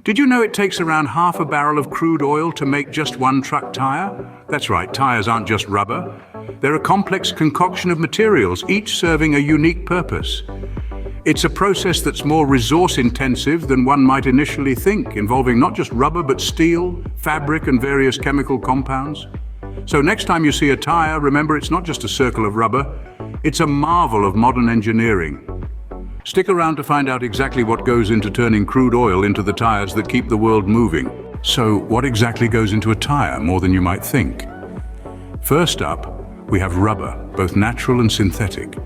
Did you know it takes around half a barrel of crude oil to make just one truck tire? That's right, tires aren't just rubber. They're a complex concoction of materials, each serving a unique purpose. It's a process that's more resource-intensive than one might initially think, involving not just rubber but steel, fabric, and various chemical compounds. So next time you see a tire, remember it's not just a circle of rubber, it's a marvel of modern engineering. Stick around to find out exactly what goes into turning crude oil into the tires that keep the world moving. So, what exactly goes into a tire, more than you might think? First up, we have rubber, both natural and synthetic.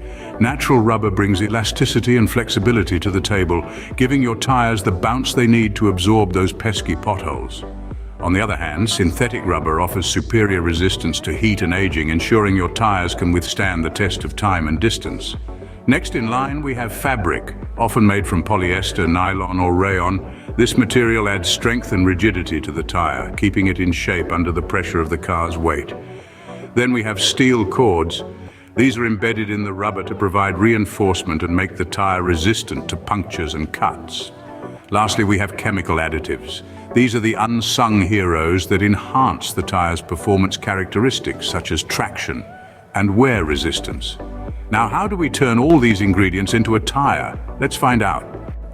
Natural rubber brings elasticity and flexibility to the table, giving your tires the bounce they need to absorb those pesky potholes. On the other hand, synthetic rubber offers superior resistance to heat and aging, ensuring your tires can withstand the test of time and distance. Next in line, we have fabric, often made from polyester, nylon, or rayon. This material adds strength and rigidity to the tire, keeping it in shape under the pressure of the car's weight. Then we have steel cords. These are embedded in the rubber to provide reinforcement and make the tire resistant to punctures and cuts. Lastly, we have chemical additives. These are the unsung heroes that enhance the tire's performance characteristics, such as traction and wear resistance. Now, how do we turn all these ingredients into a tire? Let's find out.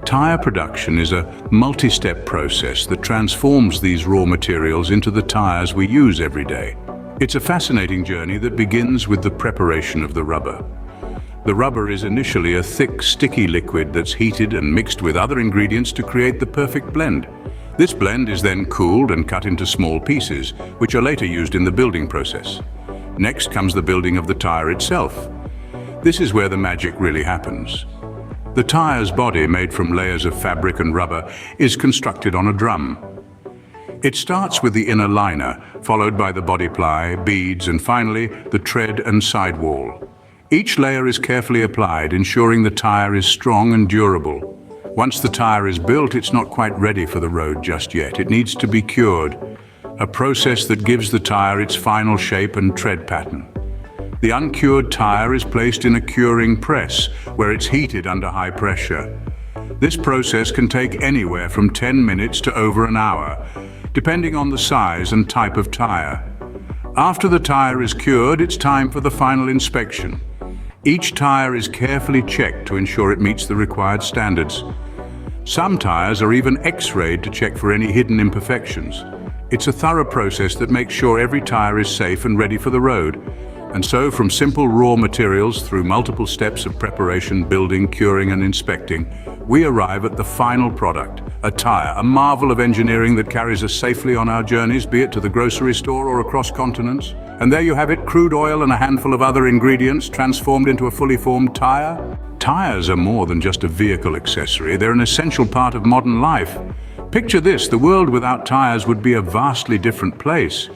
Tire production is a multi-step process that transforms these raw materials into the tires we use every day. It's a fascinating journey that begins with the preparation of the rubber. The rubber is initially a thick, sticky liquid that's heated and mixed with other ingredients to create the perfect blend. This blend is then cooled and cut into small pieces, which are later used in the building process. Next comes the building of the tire itself. This is where the magic really happens. The tire's body, made from layers of fabric and rubber, is constructed on a drum. It starts with the inner liner, followed by the body ply, beads, and finally the tread and sidewall. Each layer is carefully applied, ensuring the tire is strong and durable. Once the tire is built, it's not quite ready for the road just yet. It needs to be cured, a process that gives the tire its final shape and tread pattern. The uncured tire is placed in a curing press, where it's heated under high pressure. This process can take anywhere from 10 minutes to over an hour, depending on the size and type of tire. After the tire is cured, it's time for the final inspection. Each tire is carefully checked to ensure it meets the required standards. Some tires are even X-rayed to check for any hidden imperfections. It's a thorough process that makes sure every tire is safe and ready for the road. And so, from simple raw materials through multiple steps of preparation, building, curing, and inspecting, we arrive at the final product, a tire, a marvel of engineering that carries us safely on our journeys, be it to the grocery store or across continents. And there you have it, crude oil and a handful of other ingredients transformed into a fully formed tire. Tires are more than just a vehicle accessory, they're an essential part of modern life. Picture this, the world without tires would be a vastly different place.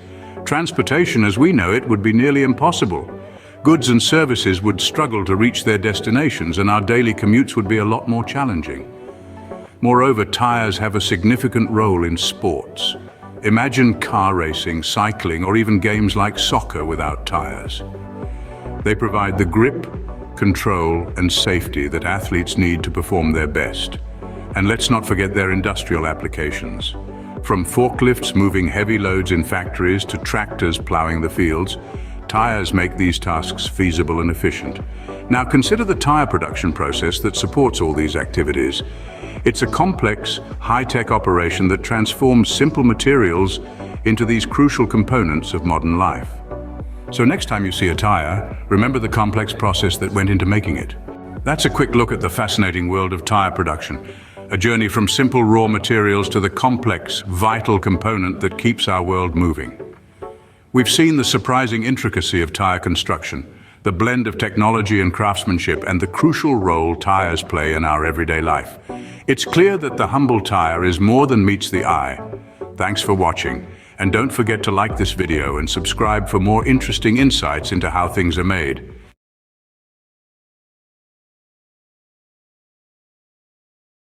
Transportation as we know it would be nearly impossible. Goods and services would struggle to reach their destinations, and our daily commutes would be a lot more challenging. Moreover, tires have a significant role in sports. Imagine car racing, cycling, or even games like soccer without tires. They provide the grip, control, and safety that athletes need to perform their best. And let's not forget their industrial applications. From forklifts moving heavy loads in factories to tractors plowing the fields, tires make these tasks feasible and efficient. Now consider the tire production process that supports all these activities. It's a complex, high-tech operation that transforms simple materials into these crucial components of modern life. So next time you see a tire, remember the complex process that went into making it. That's a quick look at the fascinating world of tire production. A journey from simple raw materials to the complex, vital component that keeps our world moving. We've seen the surprising intricacy of tire construction, the blend of technology and craftsmanship, and the crucial role tires play in our everyday life. It's clear that the humble tire is more than meets the eye. Thanks for watching, and don't forget to like this video and subscribe for more interesting insights into how things are made.